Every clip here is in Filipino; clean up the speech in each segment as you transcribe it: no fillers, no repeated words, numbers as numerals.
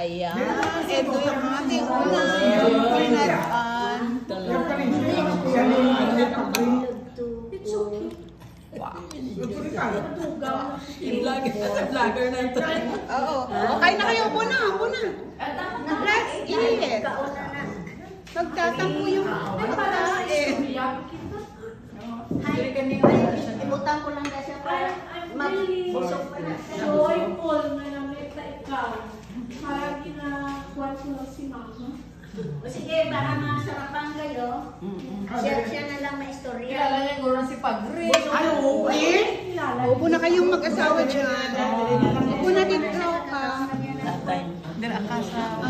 Ayan. Ito yung ating pinag-an. It's okay. Wow. Vlogger na ito. Oo. Okay na kayo. Upo na. Let's eat. Magtatampo yung pagkain. Ibutang ko lang kasi para magbusog pa na. Joyful na namita ikaw. Parang ginakuha ko lang si mama. O sige, para masarapan kayo, siya na lang may istorya. Kilala niya gurang si Pagre. Ay, oo eh. Upo na kayong mag-asawa dyan. Upo na dito ka. Dala ka sa...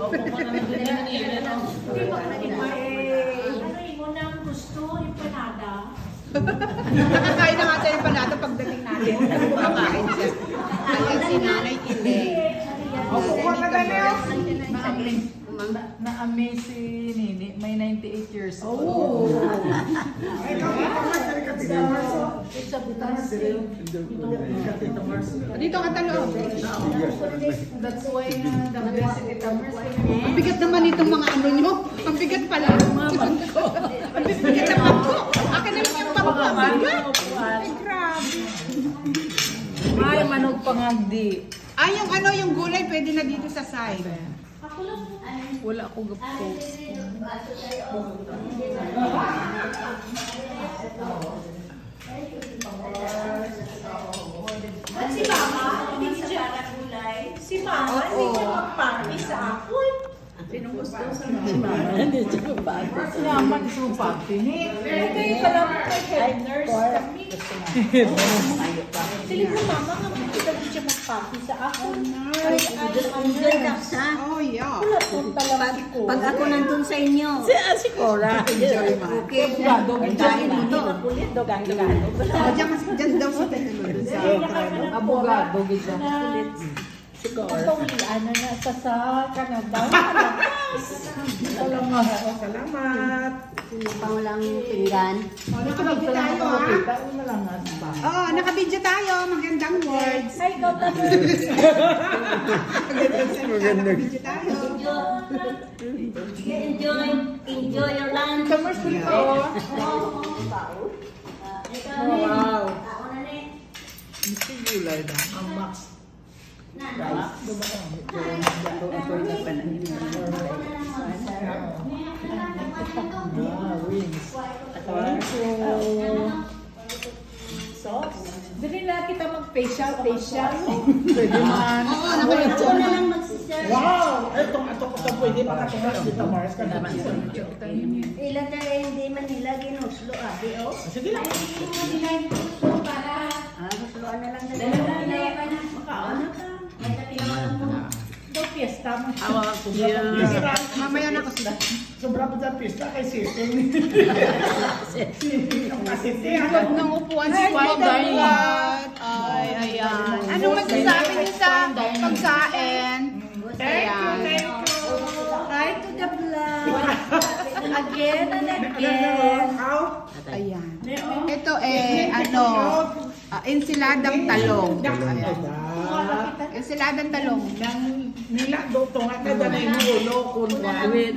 Hindi ba ano mo nang gusto empanada? Nakakain na nga tayo pa natin pagdating natin. Kumakain siya. Ayan si Nanay Inday. Opo, na Na-amaze si Nini, may 98 years old. Oh. Dito ka talo. That's why the best si Tita Mars. Ang bigat naman itong mga ano nyo. Ang bigat pala. Ang bigat naman ko. Akin naman yung pagpapagat. Ay, grabe. Ay, manog pangagdi. Ay, yung ano, yung gulay, pwede na dito sa side. Wala ako gapos. At si Mama, hindi siya gulay. Si Mama, hindi siya mag-party sa apple. Sinong gusto sa Mama? Hindi siya magpapos. Naman sumpat. Kayo pala may head nurse kami. Sili ko Mama, hindi siya mag-party sa apple. Enjoy daksa. Oh, yeah. Wala pong talaman ko. Pag ako nandun sa inyo, Si Cora. okay, enjoy dito. Oh, dyan daw sa tayo sa Abogado, gisa. Itong ano na sa Canada. Salamat. Pangulang pinggan. Oh, nakabidyo tayo, ha? Oh, nakabidyo tayo. Magandang words. Ay, ikaw tayo. Nakabidyo tayo. Enjoy your lunch. Commerce ko ito. Wow. Ako na rin. Hindi gulay na. Ang max. Dili na kita mag-facial. Pwede man. Oo, Ako nakabidyo. na lang magsiserve. Wow! Itong ato ko sa pwede makatungas dito, Mars. Ilan na hindi man nila ginuslo, ate, oh. Sige lang. Gusloan na lang nila. Makaano ka? May tapinawan mo. Daw fiesta mo. Mamaya na kasi. Sobra po sa pista kay Sitting. Kasi Huwag nang upuan si Pagkat. Ay, ayan. Anong magsasabi niyo sa pagkain? Ayan. Right to the blood. Again and again. Ayan. Ito ensiladang talong. Ayan. Ensiladang talong. nila doto nga kada na inulo kun Wait,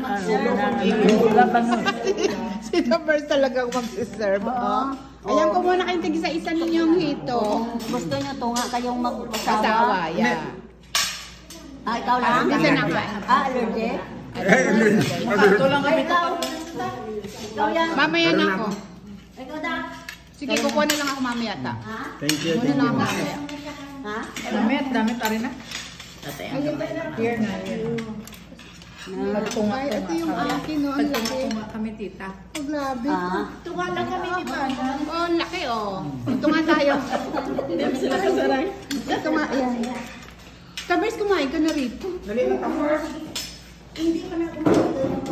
Si Topper talagang mag-serve. Oh. Ayan, kumuha na kayong tig isa ninyong hito. Gusto nyo to nga kayong mag-asawa? Asawa, yeah. Ikaw lang. Hindi siya nakain. Allergy? Ito lang kami. Ikaw yan. Mamaya na ako. Ikaw da. Sige, kukuha na lang ako mamaya ta. Thank you. Muna na ako mamaya. Ha? Damit rin na. Here na, here. Ay, ito yung akin, no? Ang laki. Tunga kami, tita. Oh, grabe. Tunga lang kami ni Mana. Oh, ang laki, oh. Ito nga tayo. Sila kasarang. Ito nga, ayan. Tabers, kumain ka na rito. Dali na tapos. Hindi pa na kumain.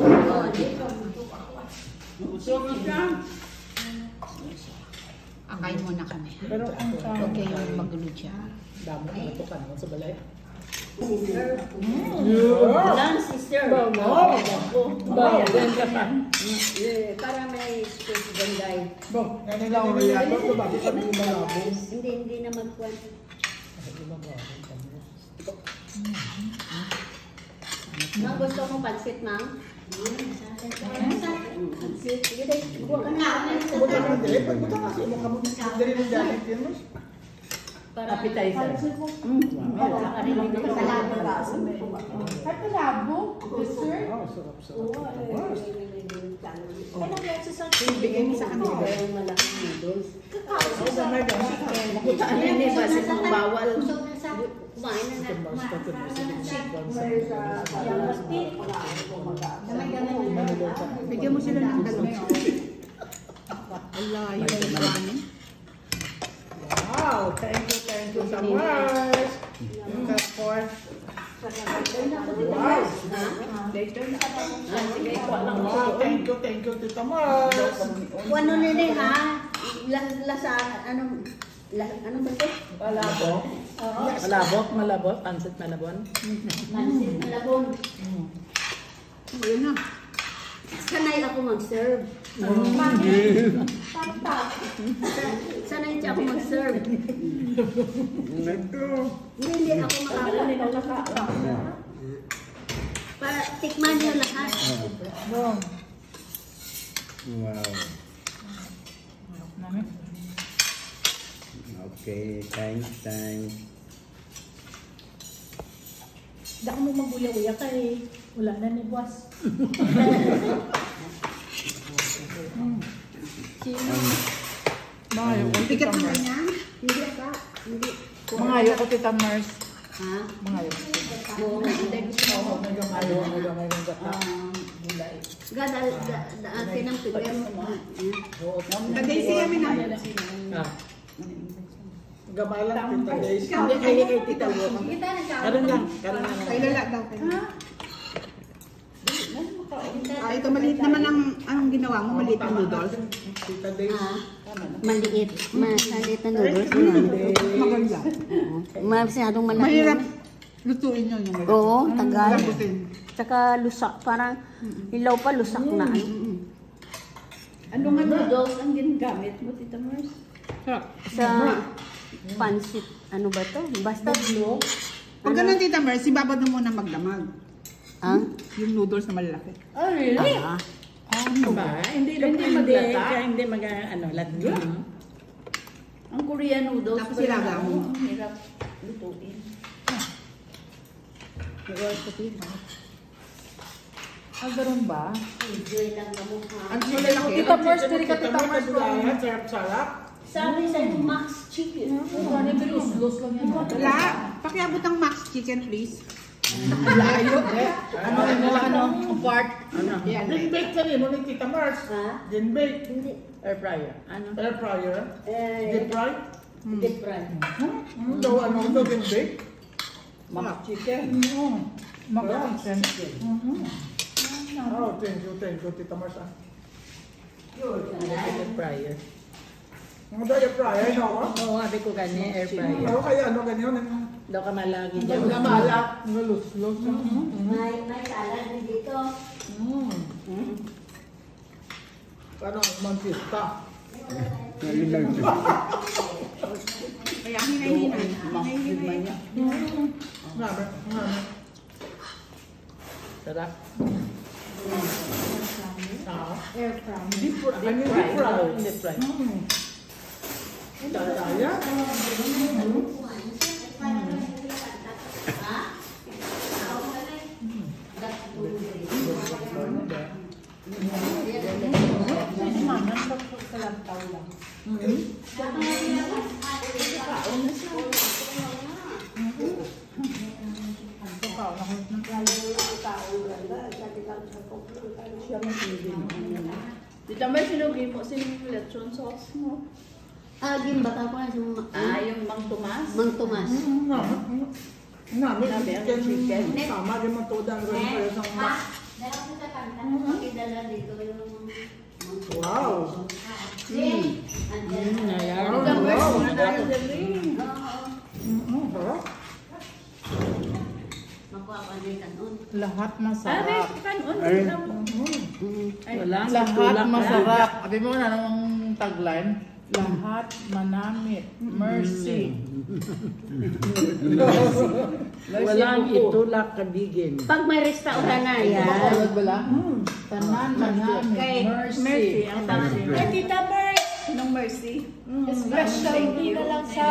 Akain muna kami. Pero ang Okay, yung magulo dyan. Damo na ito ka naman sa balay. Lang, sister. Para may space ganday. Bo, ganun lang ang riyado. Ito ba? Ito ba malabo? Hindi na magkuhan. Mang gusto mo pansit, Mang? Pansit. Sige, dahil. Buwa ka na. Buta ka din. Buta ka siya. Buka mo. Dari ng jacket yun, Mars. Appetizer. Ay, palabo. Dessert. Oh, sarap. Kailan kaya sa Bigay mo sa kanila. Yung malaking noodles. kakao sa Makutaan yan eh, basi kung bawal. Kumain na na. Bigyan mo sila ng dalawa. Allah, yung kanin. Wow, thank you so much. For wow. Wow, thank you, Tita Mars. Ano nila ha? Lasa, ano ba ito? Malabot, pansit malabon. Pansit na labon. Ayun na. Sanay ako mag-serve. Sanay siya ako mag-serve. Hindi ako makakala. Para tikman niyo lahat. Wow. Okay, thanks. Hindi ako mo maguya-uya kay wala na ni boss. Mangayo ko, Bigat Tita naman Mars. yan. Hindi ka. Hindi. Mangayo ko, Tita Mars. Ha? Mangayo. Oo, hindi gusto ko. Mangayo ng gata. Gadal, akin ang pigyan mo. Bagay siya min na. Gabalang Tita Daisy. Hindi kayo kay Tita Wo. Karon lang. Ay, lala daw kayo. Ito maliit naman ang ginawa mo, maliit na noodles. Tita Daisy. Maliit. Maliit na noodles. Maganda. Masyadong malaki. Mahirap lutuin yun yung Oo, tagal. Lambutin. Tsaka lusak, parang hilaw pa, lusak na. Ano nga noodles ang ginagamit mo, Tita Mars? Sa pansit, ano ba to? Basta blue. Pag ganun, Tita Mars, si Baba na muna magdamag. Ang? Yung noodles na malalaki. Oh, really? Ah. Ano ba? Hindi maglata. Hindi latgo. Ang Korean noodles. Tapos ilaga mo. Ang hirap lutuin. Ganun ba? Enjoy lang na mukha. Ang malalaki. Tita Mars, diri ka Tita Mars. Sarap-sarap. Sabi sa inyo, Max Chicken. Ano ba los lang yan? Wala. Pakiabot ang Max Chicken, please. Layo. Part. Ano? Yan. Din bake ka rin mo ni Tita Mars. Ha? Din bake. Hindi. Air fryer. Ano? Air fryer. Deep fry. Deep fry. Daw ano ito din bake. Mac chicken. Oh, thank you, Tita Mars. Air fryer. Ang dahil fryer, no? Oo, sabi ko ganyan, air fryer. Ano kaya ano ganyan? Daw ka malagi Ang dyan. malak. Nalus-lus. May salad din dito. Ano ang mantista? Kaya hinay-hinay. Hinay-hinay. Ngame. Sarap. Air fry. Deep fry. Ano deep fry? Deep fry. Daya. Tita Mars, sinugin mo, sinugin lechon sauce mo. Gimbata ko na si Yung Mang Tomas. Mang Tomas. Ngame. Chicken. Sama din mo to ang rin sa mak. Dala ko sa kanta. Pakidala dito yung Wow. Ayan. Oh, Tita Mars, wow. ano galing. Sarap. Makuha ko din kanon. Lahat Aray, masarap. kanon. Ay. Ay, wala. Lahat masarap. Sabi mo na namang tagline. Lahat manamit. Mercy. Walang itulak kadigin. Pag may restaurant na yan. Tanan manamit. Kay Mercy. ang tawag. Ay, Tita Mercy. Sinong mercy? Special hindi na lang sa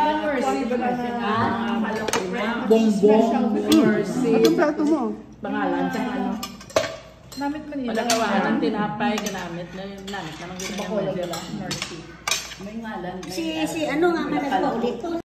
Bongbong. Mercy. Anong plato mo? Pangalan sa ano. Namit man nila. Palagawa ng tinapay, ginamit na yun. Namit na ng ginamit. Mercy. May ngalan. Si ano nga ka nagpaulit?